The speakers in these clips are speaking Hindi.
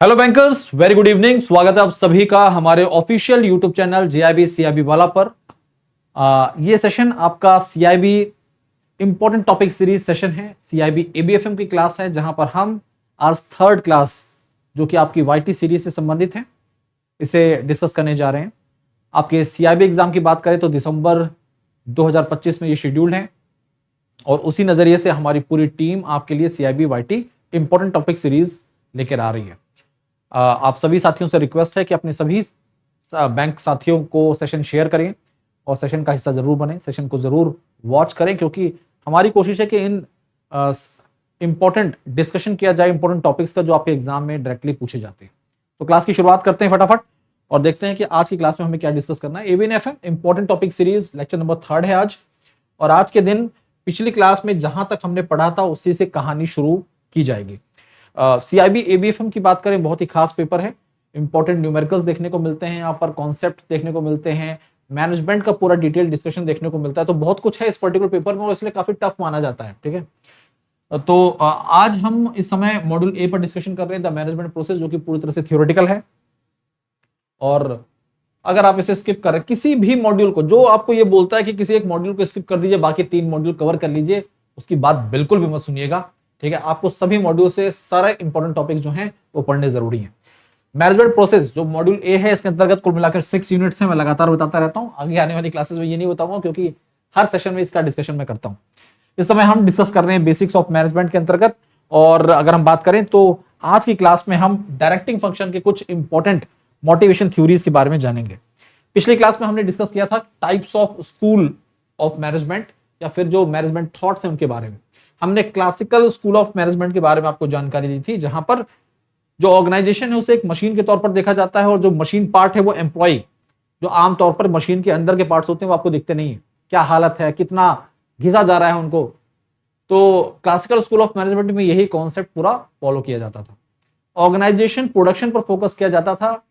Hello bankers, very good evening. स्वागत है आप सभी का हमारे official YouTube channel JIB CIB वाला पर। ये सेशन आपका CIB important topic series session है। सीआईबी एबीएफएम की क्लास है जहां पर हम आज थर्ड क्लास जो कि आपकी वाईटी सीरीज से संबंधित है इसे डिस्कस करने जा रहे हैं। आपके सीआईबी एग्जाम की बात करें तो दिसंबर 2025 में ये शेड्यूल्ड है और उसी नजरिए से हमारी पूरी टीम आपके लिए सीआईबी वाईटी इंपॉर्टेंट टॉपिक सीरीज लेकर आ रही है। आप सभी साथियों से रिक्वेस्ट है कि अपने सभी बैंक साथियों को सेशन शेयर करें और सेशन का हिस्सा जरूर बने, सेशन को जरूर वॉच करें, क्योंकि हमारी कोशिश है कि इन इंपॉर्टेंट डिस्कशन किया जाए इंपॉर्टेंट टॉपिक्स का जो आपके एग्जाम में डायरेक्टली पूछे जाते हैं। तो क्लास की शुरुआत करते हैं फटाफट और देखते हैं कि आज की क्लास में हमें क्या डिस्कस करना है। एबीएफएम important topic series lecture number 3 है आज। और आज के दिन पिछली क्लास में जहां तक हमने पढ़ा था उसी से कहानी शुरू की जाएगी। सीआईबी एबीएफएम की बात करें, बहुत ही खास पेपर है। इंपॉर्टेंट न्यूमेरिकल्स देखने को मिलते हैं, यहाँ पर कॉन्सेप्ट देखने को मिलते हैं, मैनेजमेंट का पूरा डिटेल डिस्कशन देखने को मिलता है। तो बहुत कुछ है इस पर्टिकुलर पेपर में और इसलिए काफी टफ माना जाता है। ठीक है, तो आज हम इस समय मॉड्यूल ए पर डिस्कशन कर रहे हैं, द मैनेजमेंट प्रोसेस, जो कि पूरी तरह से थियोरेटिकल है। और अगर आप इसे स्किप करें किसी भी मॉड्यूल को, जो आपको ये बोलता है कि किसी एक मॉड्यूल को स्किप कर दीजिए बाकी 3 मॉड्यूल कवर कर लीजिए, उसकी बात बिल्कुल भी मत सुनिएगा। ठीक है, आपको सभी मॉड्यूल से सारे इंपॉर्टेंट टॉपिक्स जो हैं वो पढ़ने जरूरी हैं। मैनेजमेंट प्रोसेस जो मॉड्यूल ए है, इसके अंतर्गत कुल मिलाकर 6 यूनिट्स हैं। मैं लगातार बताता रहता हूं, आगे आने वाली क्लासेस में ये नहीं बताऊंगा क्योंकि हर सेशन में इसका डिस्कशन मैं करता हूं। इस समय हम डिस्कस कर रहे हैं बेसिक्स ऑफ मैनेजमेंट के अंतर्गत। और अगर हम बात करें तो आज की क्लास में हम डायरेक्टिंग फंक्शन के कुछ इंपॉर्टेंट मोटिवेशन थ्योरीज के बारे में जानेंगे। पिछली क्लास में हमने डिस्कस किया था types of school of management या फिर जो मैनेजमेंट थॉट्स हैं उनके बारे में। हमने क्लासिकल स्कूल ऑफ मैनेजमेंट के बारे में आपको जानकारी दी थी, जहां पर जो ऑर्गेनाइजेशन है उसे एक मशीन के तौर पर देखा जाता है और जो मशीन पार्ट है वो एम्प्लॉय, जो आमतौर पर मशीन के अंदर के पार्ट्स होते हैं वो आपको दिखते नहीं है, क्या हालत है, कितना घिसा जा रहा है उनको। तो क्लासिकल स्कूल ऑफ मैनेजमेंट में यही कॉन्सेप्ट पूरा फॉलो किया जाता था। ऑर्गेनाइजेशन प्रोडक्शन पर फोकस किया जाता था,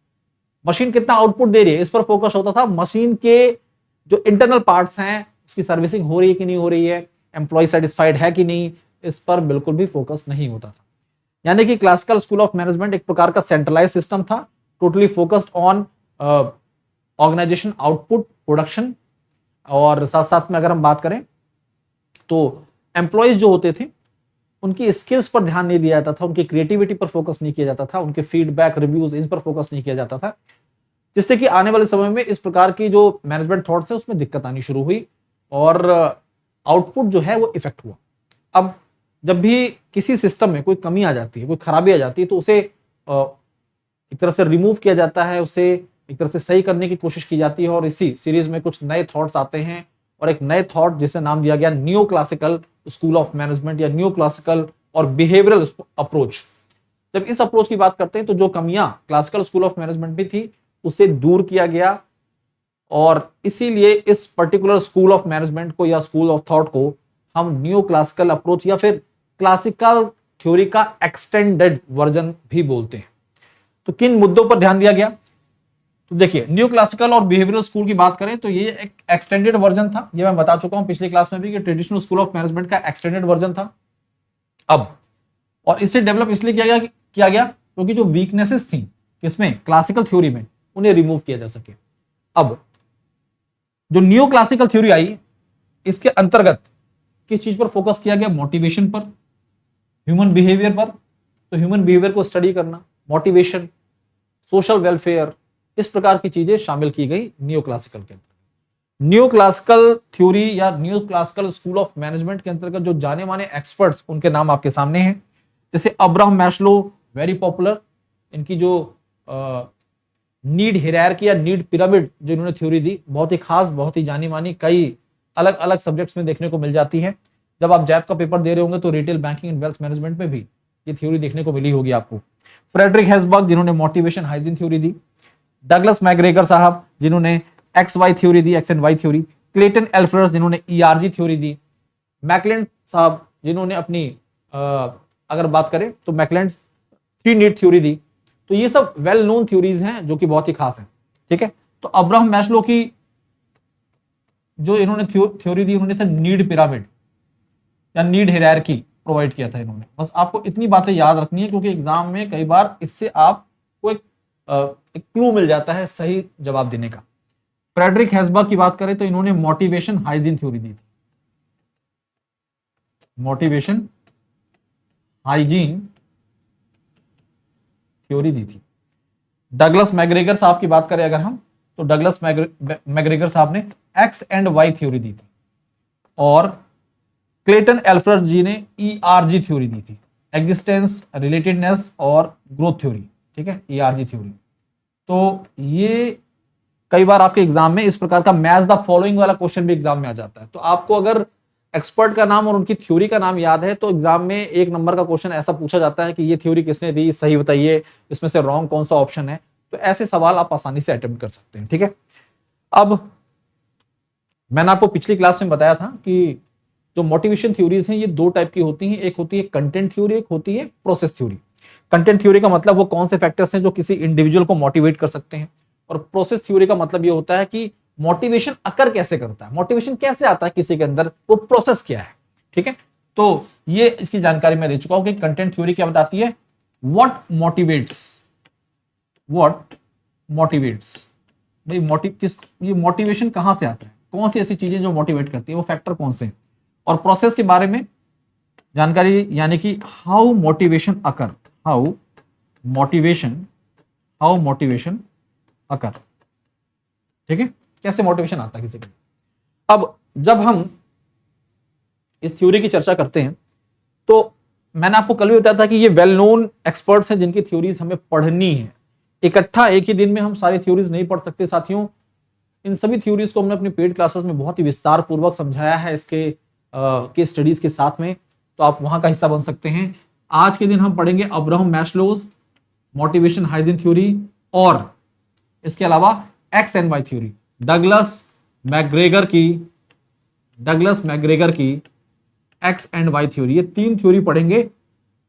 मशीन कितना आउटपुट दे रही है इस पर फोकस होता था। मशीन के जो इंटरनल पार्ट्स हैं उसकी सर्विसिंग हो रही है कि नहीं हो रही है, एम्प्लॉय सेटिस्फाइड है कि नहीं, इस पर बिल्कुल भी फोकस नहीं होता था। यानी कि क्लासिकल स्कूल ऑफ मैनेजमेंट एक प्रकार का सेंट्रलाइज सिस्टम था, totally focused on organization output production. और साथ साथ में अगर हम बात करें तो एम्प्लॉयज जो होते थे उनकी स्किल्स पर ध्यान नहीं दिया जाता था, उनकी क्रिएटिविटी पर फोकस नहीं किया जाता था, उनके फीडबैक रिव्यूज इन पर फोकस नहीं किया जाता था, जिससे कि आने वाले समय में इस प्रकार की जो मैनेजमेंट थॉट्स है उसमें दिक्कत आनी शुरू हुई और आउटपुट जो है वो इफेक्ट हुआ। अब जब भी किसी सिस्टम में कोई कमी आ जाती है, कोई खराबी आ जाती है, तो उसे एक तरह से रिमूव किया जाता है, उसे एक तरह से सही करने की कोशिश की जाती है। और इसी सीरीज में कुछ नए थॉट्स आते हैं और एक नए थॉट जिसे नाम दिया गया new classical school of management या न्यू क्लासिकल और बिहेवियरल अप्रोच। जब इस अप्रोच की बात करते हैं तो जो कमियां क्लासिकल स्कूल ऑफ मैनेजमेंट में थी उसे दूर किया गया और इसीलिए इस पर्टिकुलर स्कूल ऑफ मैनेजमेंट को या स्कूल ऑफ थॉट को हम न्यू क्लासिकल अप्रोच या फिर क्लासिकल थ्योरी का एक्सटेंडेड वर्जन भी बोलते हैं। तो किन मुद्दों पर ध्यान दिया गया, तो देखिए न्यू क्लासिकल और बिहेवियरल स्कूल की बात करें तो ये एक एक्सटेंडेड वर्जन था। ये मैं बता चुका हूं पिछली क्लास में भी कि ट्रेडिशनल स्कूल ऑफ मैनेजमेंट का एक्सटेंडेड वर्जन था। अब और इसे डेवलप इसलिए किया गया क्योंकि जो वीकनेसेस थी किसमें, क्लासिकल थ्योरी में, उन्हें रिमूव किया जा सके। अब जो न्यू क्लासिकल थ्योरी आई इसके अंतर्गत किस चीज पर फोकस किया गया, मोटिवेशन पर, ह्यूमन बिहेवियर पर। तो ह्यूमन बिहेवियर को स्टडी करना, मोटिवेशन, सोशल वेलफेयर, इस प्रकार की चीजें शामिल की गई न्यू क्लासिकल के अंतर्गत। न्यू क्लासिकल थ्योरी या new classical school of management के अंतर्गत जो जाने माने एक्सपर्ट्स, उनके नाम आपके सामने हैं, जैसे अब्राहम मैस्लो, वेरी पॉपुलर। इनकी जो नीड हायरार्की या नीड पिरामिड जो इन्होंने थ्योरी दी, बहुत ही खास, बहुत ही जानी मानी, कई अलग अलग सब्जेक्ट्स में देखने को मिल जाती है। जब आप जैब का पेपर दे रहे होंगे तो retail banking and wealth management में भी ये थ्योरी देखने को मिली होगी आपको। फ्रेडरिक हेसबर्ग जिन्होंने मोटिवेशन हाइजीन थ्योरी दी, डगलस मैग्रेगर साहब जिन्होंने एक्स वाई थ्योरी दी, X and Y theory, Clayton एल्फरस जिन्होंने ईआरजी थ्योरी दी, मैकलेंड साहब जिन्होंने अपनी अगर बात करें तो मैकलेंड थ्री नीड थ्योरी दी। तो ये सब वेल नोन थ्योरीज हैं जो कि बहुत ही खास हैं। ठीक है, तो अब्राहम मैस्लो की जो इन्होंने थ्योरी दी, उन्होंने था नीड पिरामिड या नीड हायरार्की। प्रोवाइड किया था इन्होंने। बस आपको इतनी बातें याद रखनी है, क्योंकि एग्जाम में कई बार इससे आपको एक क्लू मिल जाता है सही जवाब देने का। फ्रेडरिक हेस्बर्ग की बात करें तो इन्होंने मोटिवेशन हाइजीन थ्योरी दी थी, मोटिवेशन हाइजीन थ्योरी दी थी। डगलस मैग्रेगर साहब की बात करें अगर हम, तो डगलस मैग्रेगर साहब ने एक्स एंड वाई थ्योरी दी थी, और क्लेटन एल्फ्रेड जी ने ईआरजी थ्योरी दी थी, एग्जिस्टेंस, रिलेटेडनेस और ग्रोथ थ्योरी। ठीक है, ईआरजी थ्योरी। तो ये कई बार आपके एग्जाम में इस प्रकार का मैच द फॉलोइंग वाला क्वेश्चन भी एग्जाम में आ जाता है। तो आपको अगर एक्सपर्ट का नाम और उनकी थ्योरी का नाम याद है तो एग्जाम में 1 नंबर का क्वेश्चन ऐसा पूछा जाता है कि ये थ्योरी किसने दी, सही बताइए, इसमें से रॉन्ग कौन सा ऑप्शन है। तो ऐसे सवाल आप आसानी से अटेम्प्ट कर सकते हैं। ठीक है, अब मैंने आपको पिछली क्लास में बताया था कि जो मोटिवेशन थ्योरीज हैं ये 2 टाइप की होती हैं, एक होती है कंटेंट थ्योरी, एक होती है प्रोसेस थ्योरी। कंटेंट थ्योरी का मतलब वो कौन से फैक्टर्स हैं जो किसी इंडिविजुअल को मोटिवेट कर सकते हैं, और प्रोसेस थ्योरी का मतलब ये होता है कि मोटिवेशन अकर कैसे करता है, मोटिवेशन कैसे आता है किसी के अंदर, वो प्रोसेस क्या है। ठीक है, तो ये इसकी जानकारी मैं दे चुका हूं कि कंटेंट थ्योरी क्या बताती है, व्हाट मोटिवेट्स भाई ये मोटिवेशन कहां से आता है, कौन सी ऐसी चीजें जो मोटिवेट करती है, वो फैक्टर कौन से हैं। और प्रोसेस के बारे में जानकारी, यानी कि हाउ मोटिवेशन अकर। ठीक है, कैसे मोटिवेशन आता है किसी को। अब जब हम इस थ्योरी की चर्चा करते हैं तो मैंने आपको कल भी बताया था कि ये वेल नोन एक्सपर्ट्स हैं जिनकी थ्योरीज हमें पढ़नी है। इकट्ठा एक ही दिन में हम सारी थ्योरीज नहीं पढ़ सकते साथियों। इन सभी थ्योरीज को हमने अपनी पेड क्लासेस में बहुत ही विस्तार पूर्वक समझाया है इसके केस स्टडीज के साथ में, तो आप वहां का हिस्सा बन सकते हैं। आज के दिन हम पढ़ेंगे Abraham Maslow's motivation hygiene theory, और इसके अलावा X and Y theory, Douglas McGregor की एक्स एंड वाई थ्योरी। ये 3 थ्योरी पढ़ेंगे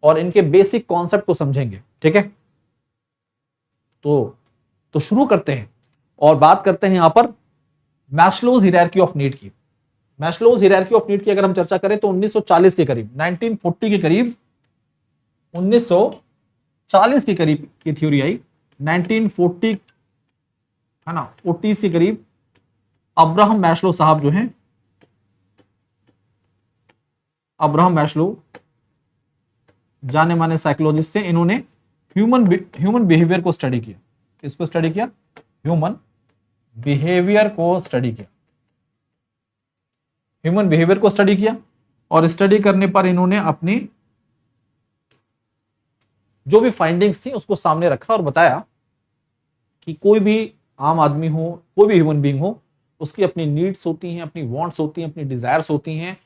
और इनके बेसिक कॉन्सेप्ट को समझेंगे। ठीक है, तो शुरू करते हैं और बात करते हैं यहां पर मैस्लोज हायरार्की ऑफ नीड की। मैस्लोज हायरार्की ऑफ नीड की अगर हम चर्चा करें तो 1940 के करीब, 1940 के करीब, 1940 के करीब ये थ्योरी आई। 1940 है ना, 40s के करीब अब्राहम मैस्लो साहब जो हैं, अब्राहम मैस्लो जाने माने साइकोलॉजिस्ट थे, इन्होंने ह्यूमन बिहेवियर को स्टडी किया। किसको स्टडी किया? ह्यूमन बिहेवियर को स्टडी किया। ह्यूमन बिहेवियर को स्टडी किया और स्टडी करने पर इन्होंने अपनी जो भी फाइंडिंग्स थी उसको सामने रखा और बताया कि कोई भी आम आदमी हो, कोई भी ह्यूमन बीइंग हो, उसकी अपनी नीड्स होती हैं, अपनी वांट्स होती हैं, अपनी डिजायर्स होती हैं,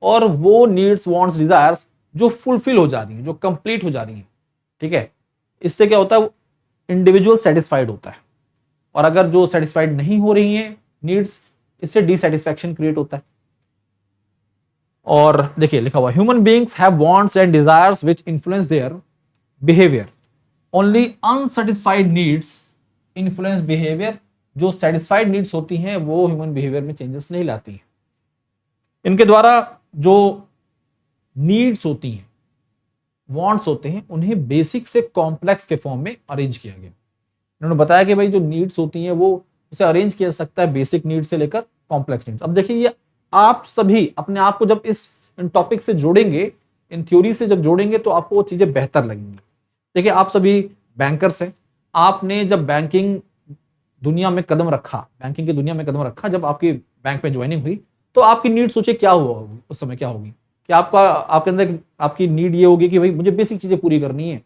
और वो नीड्स, वांट्स, डिजायर्स जो फुलफिल हो जा रही हैं, जो कंप्लीट हो जा रही हैं, ठीक है, इससे क्या होता है, इंडिविजुअल सेटिस्फाइड होता है। और अगर जो सेटिस्फाइड नहीं हो रही हैं नीड्स, इससे डिसैटिस्फैक्शन क्रिएट होता है। और देखिए लिखा हुआ, human beings have wants and desires which influence their behaviour, only unsatisfied needs influence behaviour. जो सेटिस्फाइड नीड्स होती हैं वो ह्यूमन बिहेवियर में चेंजेस नहीं लाती हैं। इनके द्वारा जो नीड्स होती हैं, वांट्स होते हैं, उन्हें बेसिक से कॉम्प्लेक्स के फॉर्म में अरेंज किया गया। इन्होंने बताया कि भाई जो नीड्स होती हैं वो उसे अरेंज किया जा सकता है बेसिक नीड्स से लेकर कॉम्प्लेक्स नीड्स। अब देखिए, ये आप सभी अपने आप को जब इन टॉपिक से जोड़ेंगे, इन थ्योरी से जब जोड़ेंगे, तो आपको वो चीजें बेहतर लगेंगी। देखिए, आप सभी बैंकर्स हैं, आपने जब बैंकिंग दुनिया में कदम रखा, बैंकिंग की दुनिया में कदम रखा, जब आपकी बैंक में ज्वाइनिंग हुई, तो आपकी नीड सोचे क्या हुआ होगी उस समय, क्या होगी कि आपके अंदर आपकी नीड ये होगी कि भाई मुझे बेसिक चीजें पूरी करनी है,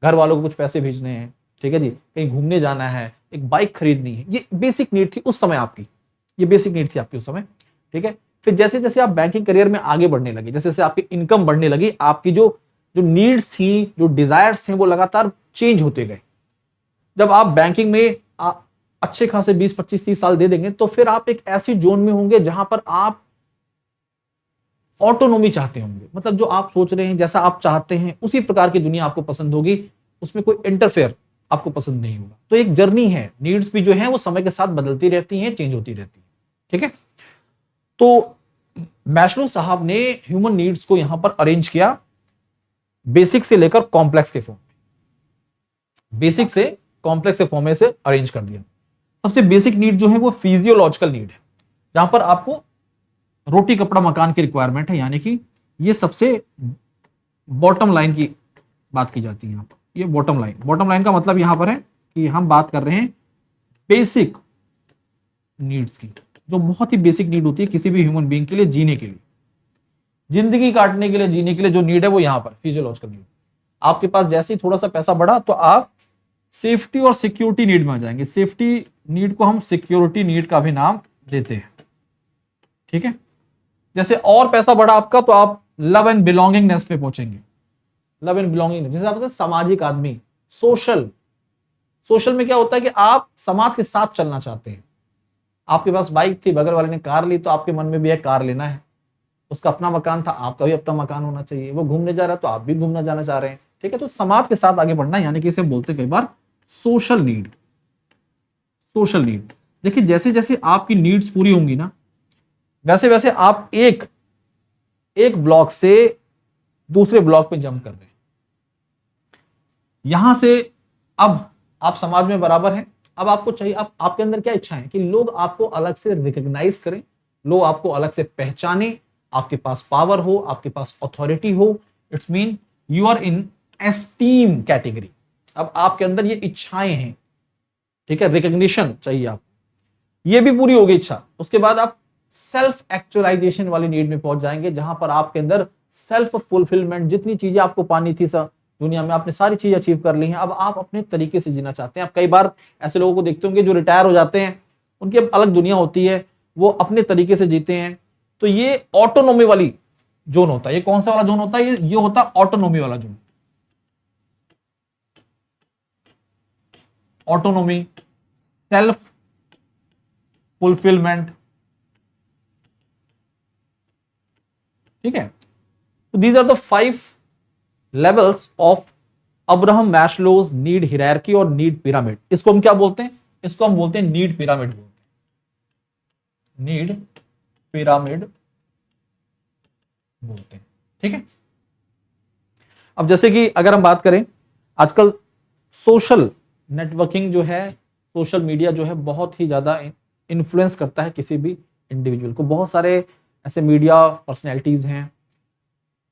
घर वालों को कुछ पैसे भेजने हैं, ठीक है जी, कहीं घूमने जाना है, एक बाइक खरीदनी है। ये बेसिक नीड थी उस समय आपकी, ये बेसिक नीड थी आपकी उस समय। ठीक है, फिर जैसे जैसे आप बैंकिंग करियर में आगे बढ़ने लगे, जैसे जैसे आपकी इनकम बढ़ने लगी, आपकी जो नीड्स थी, जो डिजायर्स थे, वो लगातार चेंज होते गए। जब आप बैंकिंग में अच्छे खासे 20, 25, 30 साल दे देंगे, तो फिर आप एक ऐसी जोन में होंगे जहां पर आप ऑटोनोमी चाहते होंगे। मतलब जो आप सोच रहे हैं, जैसा आप चाहते हैं, उसी प्रकार की दुनिया आपको पसंद होगी, उसमें कोई इंटरफेयर आपको पसंद नहीं होगा। तो एक जर्नी है, नीड्स भी जो है वो समय के साथ बदलती रहती हैं, चेंज होती रहती है। ठीक है, तो मैस्लो साहब ने ह्यूमन नीड्स को यहां पर अरेंज किया बेसिक से लेकर कॉम्प्लेक्स के फॉर्म, बेसिक से कॉम्प्लेक्स के फॉर्म में से अरेंज कर दिया। सबसे बेसिक नीड जो है वो फिजियोलॉजिकल नीड है, जहां पर आपको रोटी कपड़ा मकान की रिक्वायरमेंट है, यानी कि ये सबसे बॉटम लाइन की बात की जाती है यहां पर। ये बॉटम लाइन का मतलब यहां पर है कि हम बात कर रहे हैं बेसिक नीड्स की, जो बहुत ही बेसिक नीड होती है किसी भी ह्यूमन बीइंग के लिए जीने के लिए, जिंदगी काटने के लिए, जीने के लिए जो नीड है वो यहां पर फिजियोलॉजिकल नीड। आपके पास जैसे ही थोड़ा सा पैसा बढ़ा तो आप सेफ्टी और सिक्योरिटी नीड में आ जाएंगे। सेफ्टी नीड को हम सिक्योरिटी नीड का भी नाम देते हैं, ठीक है। जैसे और पैसा बढ़ा आपका तो आप लव एंड बिलोंगिंगनेस पे पहुंचेंगे। लव एंड बिलोंगिंग, जैसे आप सामाजिक आदमी, सोशल में क्या होता है कि आप समाज के साथ चलना चाहते हैं। आपके पास बाइक थी, बगल वाले ने कार ली, तो आपके मन में भी है कार लेना है। उसका अपना मकान था, आपका भी अपना मकान होना चाहिए। वो घूमने जा रहा है तो आप भी घूमना जाना चाह रहे हैं, ठीक है। तो समाज के साथ आगे बढ़ना, यानी कि इसे बोलते कई बार सोशल नीड। देखिए जैसे जैसे आपकी नीड्स पूरी होंगी ना, वैसे वैसे आप एक ब्लॉक से दूसरे ब्लॉक पे जंप कर रहे हैं। यहां से अब आप समाज में बराबर हैं। अब आपको चाहिए, अब आपके अंदर क्या इच्छा है कि लोग आपको अलग से रिकॉग्नाइज करें, लोग आपको अलग से पहचाने, आपके पास पावर हो, आपके पास अथॉरिटी हो। It's mean you are in esteem category. अब आपके अंदर ये इच्छाएं हैं, ठीक है, रिकॉग्निशन चाहिए आपको, ये भी पूरी हो गई इच्छा। उसके बाद आप सेल्फ एक्चुअलाइजेशन वाली नीड में पहुंच जाएंगे, जहां पर आपके अंदर सेल्फ फुलफिलमेंट, जितनी चीजें आपको पानी थी सर दुनिया में, आपने सारी चीजें अचीव कर ली हैं। अब आप अपने तरीके से जीना चाहते हैं। आप कई बार ऐसे लोगों को देखते होंगे जो रिटायर हो जाते हैं, उनकी अब अलग दुनिया होती है, वो अपने तरीके से जीते हैं। तो ये ऑटोनोमी वाली जोन होता है। ये कौन सा वाला जोन होता है? ये होता है ऑटोनोमी वाला जोन। ऑटोनोमी, सेल्फ फुलफिलमेंट, ठीक है। तो these are the 5 levels of Abraham Maslow's need hierarchy और नीड पिरामिड। इसको हम क्या बोलते हैं? इसको हम बोलते हैं नीड पिरामिड बोलते हैं, नीड पिरामिड बोलते हैं, ठीक है। अब जैसे कि अगर हम बात करें, आजकल सोशल नेटवर्किंग जो है, सोशल मीडिया जो है, बहुत ही ज्यादा इन्फ्लुएंस करता है किसी भी इंडिविजुअल को। बहुत सारे ऐसे मीडिया पर्सनैलिटीज हैं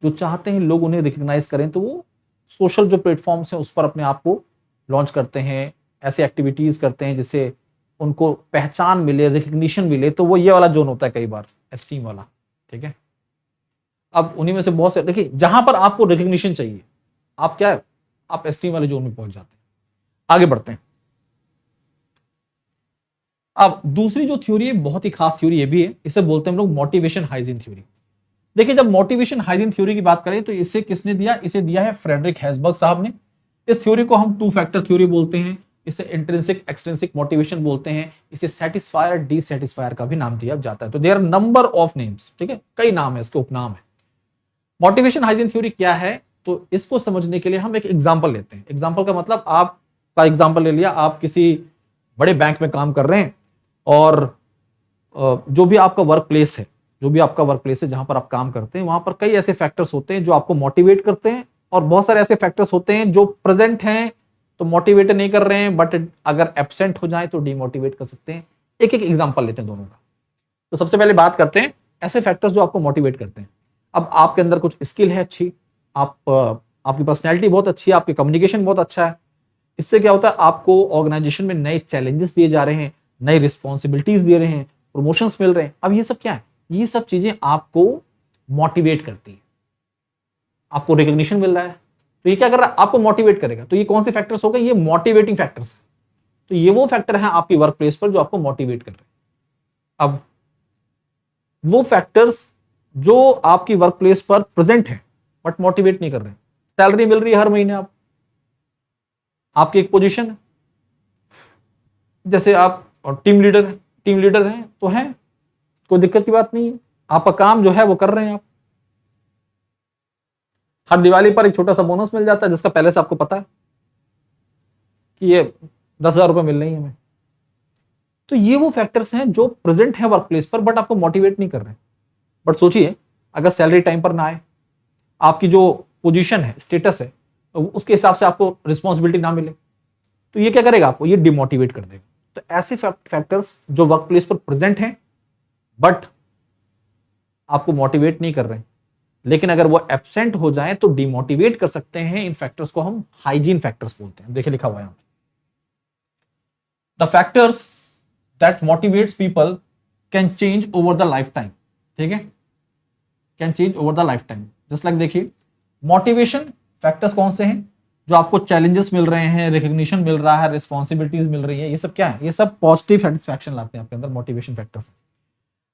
जो चाहते हैं लोग उन्हें रिकग्नाइज करें, तो वो सोशल जो प्लेटफॉर्म्स हैं उस पर अपने आप को लॉन्च करते हैं, ऐसी एक्टिविटीज करते हैं जिससे उनको पहचान मिले, रिकग्निशन मिले। तो वो ये वाला जोन होता है कई बार, एस्टीम वाला, ठीक है। अब उन्हीं में से बहुत से, देखिए जहां पर आपको रिकग्निशन चाहिए, आप क्या है, आप एस्टीम वाले जोन में पहुंच जाते हैं। आगे बढ़ते हैं। अब दूसरी जो थ्योरी है, बहुत ही खास थ्योरी ये भी है, इसे बोलते हैं हम लोग मोटिवेशन हाइजीन थ्योरी। देखिए जब मोटिवेशन हाइजीन थ्योरी की बात करें तो इसे किसने दिया? इसे दिया है फ्रेडरिक हेज़बर्ग साहब ने। इस थ्योरी को हम 2 फैक्टर थ्योरी बोलते हैं, इसे इंट्रिंसिक एक्सट्रिंसिक मोटिवेशन बोलते हैं, इसे सेटिस्फायर डिसैटिस्फायर का भी नाम दिया जाता है। तो there are number of names, ठीक है, कई नाम है, इसके उपनाम है। मोटिवेशन हाइजीन थ्योरी क्या है? तो इसको समझने के लिए हम एक एग्जांपल लेते हैं। एग्जांपल का मतलब, आपका एग्जांपल ले लिया, आप किसी बड़े बैंक में काम कर रहे हैं और जो भी आपका वर्क प्लेस है, जहां पर आप काम करते हैं, वहां पर कई ऐसे फैक्टर्स होते हैं जो आपको मोटिवेट करते हैं, और बहुत सारे ऐसे फैक्टर्स होते हैं जो प्रेजेंट हैं तो मोटिवेट नहीं कर रहे हैं, बट अगर एब्सेंट हो जाए तो डिमोटिवेट कर सकते हैं। एक एक एग्जांपल लेते हैं दोनों का। तो सबसे पहले बात करते हैं ऐसे फैक्टर्स जो आपको मोटिवेट करते हैं। अब आपके अंदर कुछ स्किल है अच्छी, आपकी पर्सनैलिटी बहुत अच्छी है, आपकी कम्युनिकेशन बहुत अच्छा है। इससे क्या होता है, आपको ऑर्गेनाइजेशन में नए चैलेंजेस दिए जा रहे हैं, नई रिस्पॉन्सिबिलिटीज दे रहे हैं, प्रमोशंस मिल रहे हैं। अब ये सब क्या है? ये सब चीजें आपको मोटिवेट करती है, आपको रिकॉग्निशन मिल रहा है, तो ये क्या कर रहा है? आपको मोटिवेट करेगा। तो ये कौन से फैक्टर्स हो गए? ये मोटिवेटिंग फैक्टर्स। तो ये वो फैक्टर है आपकी वर्क प्लेस पर जो आपको मोटिवेट कर रहे हैं। अब वो फैक्टर्स जो आपकी वर्क प्लेस पर प्रेजेंट है बट मोटिवेट नहीं कर रहे हैं, सैलरी मिल रही है हर महीने, आपकी एक पोजीशन है, जैसे आप टीम लीडर हैं तो हैं, कोई दिक्कत की बात नहीं है, आपका काम जो है वो कर रहे हैं आप। हर दिवाली पर एक छोटा सा बोनस मिल जाता है जिसका पहले से आपको पता है कि ये 10,000 रुपए मिल रही है हमें। तो ये वो फैक्टर्स हैं जो प्रेजेंट है वर्क प्लेस पर बट आपको मोटिवेट नहीं कर रहे हैं। बट सोचिए, अगर सैलरी टाइम पर ना आए, आपकी जो पोजीशन है, स्टेटस है, तो उसके हिसाब से आपको रिस्पॉन्सिबिलिटी ना मिले तो ये क्या करेगा, आपको ये डिमोटिवेट कर देगा। तो ऐसे फैक्टर्स जो वर्क प्लेस पर प्रेजेंट हैं बट आपको मोटिवेट नहीं कर रहे हैं, लेकिन अगर वो एब्सेंट हो जाए तो डिमोटिवेट कर सकते हैं, इन फैक्टर्स को हम हाइजीन फैक्टर्स बोलते हैं। देखिए लिखा हुआ है यहां, the factors that motivates people can change over the life time. ठीक है, can change over the life time. Just like देखिए, मोटिवेशन फैक्टर्स कौन से हैं, जो आपको चैलेंजेस मिल रहे हैं, रिकग्निशन मिल रहा है, रिस्पॉन्सिबिलिटीज मिल रही है, ये सब क्या है, ये सब पॉजिटिव सेटिस्फैक्शन लाते हैं आपके अंदर, मोटिवेशन फैक्टर्स।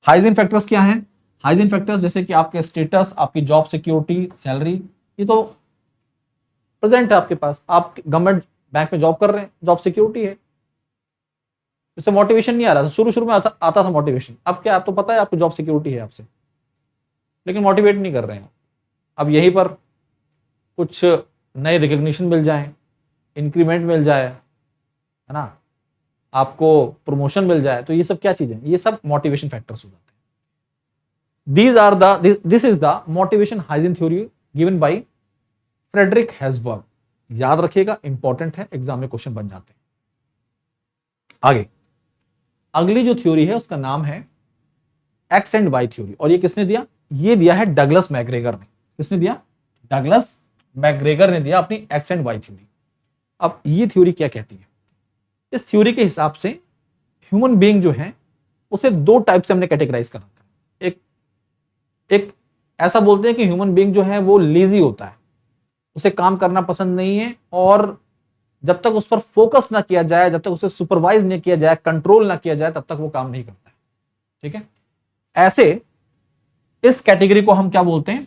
हाइजीन फैक्टर्स क्या हैं, हाइजीन फैक्टर्स जैसे कि आपके स्टेटस, आपकी जॉब सिक्योरिटी, सैलरी, ये तो प्रेजेंट है आपके पास। आप गवर्नमेंट बैंक में जॉब कर रहे हैं, जॉब सिक्योरिटी है, इससे मोटिवेशन नहीं आ रहा था। शुरू में आता था मोटिवेशन, अब क्या, आप तो पता है आपको जॉब सिक्योरिटी है आपसे, लेकिन मोटिवेट नहीं कर रहे हैं। अब यहीं पर कुछ नए रिकग्निशन मिल जाए, इंक्रीमेंट मिल जाए, है ना, आपको प्रमोशन मिल जाए, तो ये सब क्या चीजें, ये सब मोटिवेशन फैक्टर्स हो जाते हैं। This is the motivation hygiene theory given by Frederick Herzberg. याद रखिएगा, इंपॉर्टेंट है, एग्जाम में क्वेश्चन बन जाते हैं। आगे अगली जो थ्योरी है उसका नाम है एक्स एंड वाई थ्योरी, और ये किसने दिया, ये दिया है डगलस मैकग्रेगर ने। किसने दिया, डगलस मैकग्रेगर ने दिया अपनी एक्स एंड वाई थ्योरी। अब ये थ्योरी क्या कहती है, इस थ्योरी के हिसाब से ह्यूमन बीइंग जो है उसे दो टाइप से हमने कैटेगराइज कर रखा है। एक ऐसा बोलते हैं कि ह्यूमन बीइंग जो है वो लेजी होता है, उसे काम करना पसंद नहीं है, और जब तक उस पर फोकस ना किया जाए, जब तक उसे सुपरवाइज नहीं किया जाए, कंट्रोल ना किया जाए, तब तक वो काम नहीं करता है। ठीक है, ऐसे इस कैटेगरी को हम क्या बोलते हैं,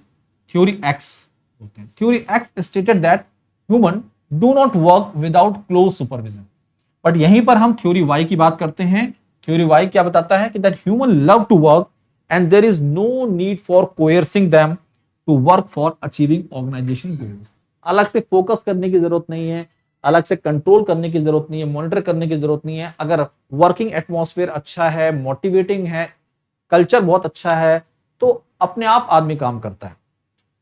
थ्योरी एक्स बोलते हैं। Theory x stated that human do not work without close supervision. But यहीं पर हम थ्योरी वाई की बात करते हैं। थ्योरी वाई क्या बताता है कि that human love to work and there is no need for coercing them to work for achieving organisation goals. अलग से फोकस करने की जरूरत नहीं है, अलग से कंट्रोल करने की जरूरत नहीं है, मॉनिटर करने की जरूरत नहीं है। अगर वर्किंग एटमॉस्फेयर अच्छा है, मोटिवेटिंग है, कल्चर बहुत अच्छा है, तो अपने आप आदमी काम करता है।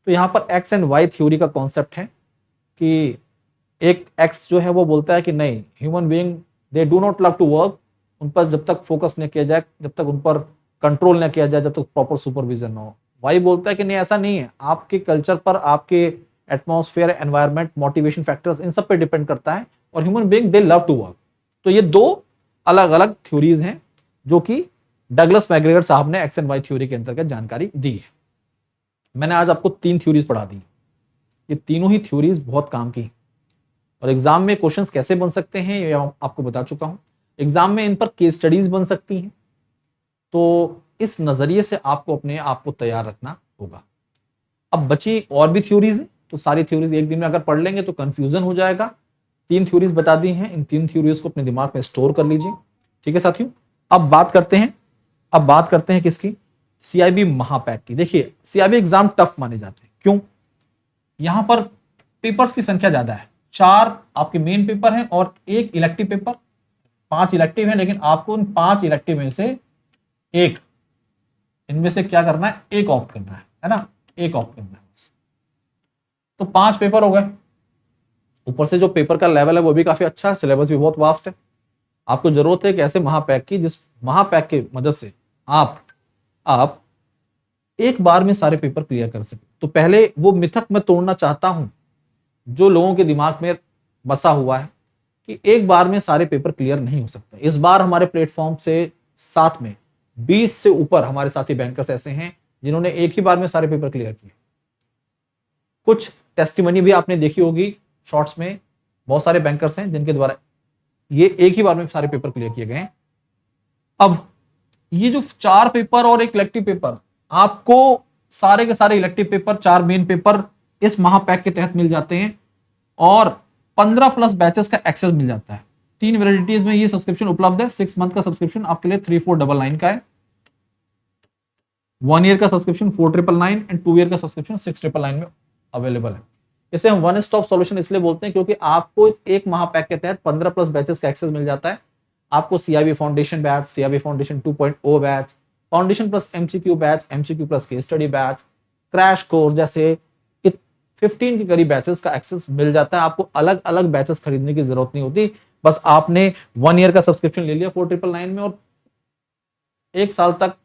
तो यहां पर एक्स एंड वाई थ्योरी का कॉन्सेप्ट है कि एक एक्स जो है वो बोलता है कि नहीं, human being they do not love to work, उन पर जब तक फोकस नहीं किया जाए, जब तक उन पर कंट्रोल नहीं किया जाए, जब तक प्रॉपर सुपरविजन हो। वाई बोलता है कि नहीं, ऐसा नहीं है, आपके कल्चर पर, आपके एटमॉस्फेयर, एनवायरमेंट, मोटिवेशन फैक्टर्स, इन सब पे डिपेंड करता है, और human being they love to work. तो ये दो अलग अलग थ्योरीज हैं जो कि डगलस मैकग्रेगर साहब ने एक्स एंड वाई थ्योरी के अंतर्गत जानकारी दी है। मैंने आज आपको 3 थ्योरीज पढ़ा दी, ये तीनों ही थ्योरीज बहुत काम की, और एग्जाम में क्वेश्चंस कैसे बन सकते हैं ये आपको बता चुका हूं। एग्जाम में इन पर केस स्टडीज बन सकती हैं, तो इस नजरिए से आपको अपने आप को तैयार रखना होगा। अब बची और भी थ्योरीज हैं, तो सारी थ्योरीज एक दिन में अगर पढ़ लेंगे तो कंफ्यूजन हो जाएगा। 3 थ्योरीज बता दी हैं, इन 3 थ्योरीज को अपने दिमाग में स्टोर कर लीजिए। ठीक है साथियों, अब बात करते हैं किसकी, सीआईबी महापैक की। देखिए, सीआईबी एग्जाम टफ माने जाते हैं, क्यों, यहां पर पेपर्स की संख्या ज्यादा है, 4 आपके मेन पेपर हैं और 1 इलेक्टिव पेपर। 5 इलेक्टिव है, लेकिन आपको उन 5 इलेक्टिव में से एक, इनमें से क्या करना है, एक ऑप्ट करना है ना, एक ऑप्ट करना है। तो 5 पेपर हो गए, ऊपर से जो पेपर का लेवल है वो भी काफी अच्छा है, सिलेबस भी बहुत वास्ट है। आपको जरूरत है कि ऐसे महापैक की, जिस महापैक की मदद से आप एक बार में सारे पेपर क्लियर कर सके। तो पहले वो मिथक मैं तोड़ना चाहता हूं जो लोगों के दिमाग में बसा हुआ है कि एक बार में सारे पेपर क्लियर नहीं हो सकते। इस बार हमारे प्लेटफॉर्म से साथ में 20 से ऊपर हमारे साथी बैंकर्स ऐसे हैं जिन्होंने एक ही बार में सारे पेपर क्लियर किए। कुछ टेस्टिमनी भी आपने देखी होगी शॉर्ट्स में, बहुत सारे बैंकर्स हैं जिनके द्वारा ये एक ही बार में सारे पेपर क्लियर किए गए। अब ये जो 4 पेपर और एक इलेक्टिव पेपर, आपको सारे के सारे इलेक्टिव पेपर, 4 मेन पेपर इस महापैक के तहत मिल जाते हैं, और 15+ बैचेस का एक्सेस मिल जाता है। 3 वैलिडिटीज में ये सब्सक्रिप्शन उपलब्ध है। 6 मंथ का सब्सक्रिप्शन आपके लिए 3499 का है, 1 ईयर का सब्सक्रिप्शन 4999 एंड 2 ईयर का सब्सक्रिप्शन 6999 में अवेलेबल है। इसे हम वन स्टॉप सॉल्यूशन इसलिए बोलते हैं क्योंकि आपको इस एक महापैक के तहत 15+ बैचेस का एक्सेस मिल जाता है। आपको CIB foundation batch, CIB foundation 2.0 batch, foundation plus MCQ batch, MCQ plus case study batch, crash course जैसे 15 के करीब बैचेस का एक्सेस मिल जाता है। आपको अलग अलग बैचेस खरीदने की जरूरत नहीं होती, बस आपने 1 ईयर का सब्सक्रिप्शन ले लिया 4999 में, और 1 साल तक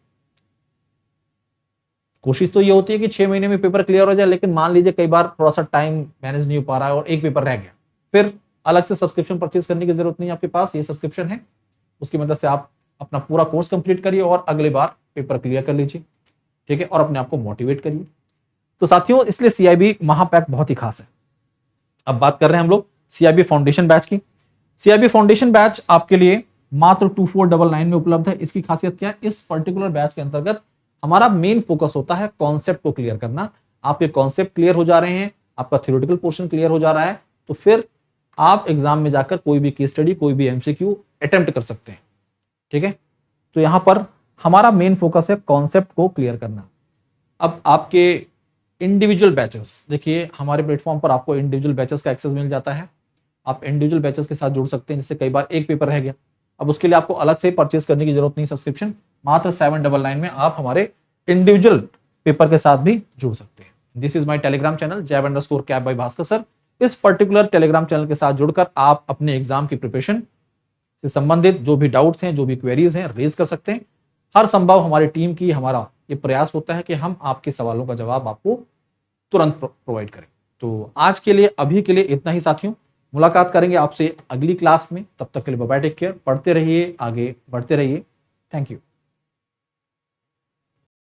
कोशिश तो ये होती है कि 6 महीने में पेपर क्लियर हो जाए, लेकिन मान लीजिए कई बार थोड़ा सा टाइम मैनेज नहीं हो पा रहा है और एक पेपर रह गया, फिर अलग से सब्सक्रिप्शन परचेज करने की जरूरत नहीं है। आपके पास ये सब्सक्रिप्शन है, उसकी मदद से आप अपना पूरा कोर्स कंप्लीट करिए और अगली बार पेपर क्लियर कर लीजिए, ठीक है, और अपने आप को मोटिवेट करिए। तो साथियों, इसलिए सीआईबी महापैक बहुत ही खास है। अब बात कर रहे हैं हम लोग सीआईबी फाउंडेशन बैच की। सीआईबी फाउंडेशन बैच आपके लिए मात्र 2499 में उपलब्ध है। इसकी खासियत क्या है? इस पर्टिकुलर बैच के अंतर्गत हमारा मेन फोकस होता है कॉन्सेप्ट को क्लियर करना। आपके कॉन्सेप्ट क्लियर हो जा रहे हैं, आपका थ्योरेटिकल पोर्शन क्लियर हो जा रहा है, तो फिर आप एग्जाम में जाकर कोई भी केस स्टडी, कोई भी एमसीक्यू अटेम्प्ट कर सकते हैं, ठीक है। तो यहां पर हमारा मेन फोकस है कॉन्सेप्ट को क्लियर करना। अब आपके इंडिविजुअल बैचेस, देखिए हमारे प्लेटफॉर्म पर आपको इंडिविजुअल बैचेस का एक्सेस मिल जाता है। आप इंडिविजुअल बैचेस के साथ जुड़ सकते हैं, जैसे कई बार एक पेपर रह गया, अब उसके लिए आपको अलग से परचेस करने की जरूरत नहीं। सब्सक्रिप्शन मात्र 799 में आप हमारे इंडिविजुअल पेपर के साथ भी जुड़ सकते हैं। This is my Telegram channel jab_cap by Bhaskar sir. इस पर्टिकुलर टेलीग्राम चैनल के साथ जुड़कर आप अपने एग्जाम की प्रिपरेशन से संबंधित जो भी डाउट्स हैं, जो भी क्वेरीज हैं, रेज कर सकते हैं। हर संभव हमारी टीम की, हमारा ये प्रयास होता है कि हम आपके सवालों का जवाब आपको तुरंत प्रोवाइड करें। तो आज के लिए, अभी के लिए इतना ही साथियों। मुलाकात करेंगे आपसे अगली क्लास में। तब तक के लिए बाय बाय, टेक केयर, पढ़ते रहिए, आगे बढ़ते रहिए। Thank you.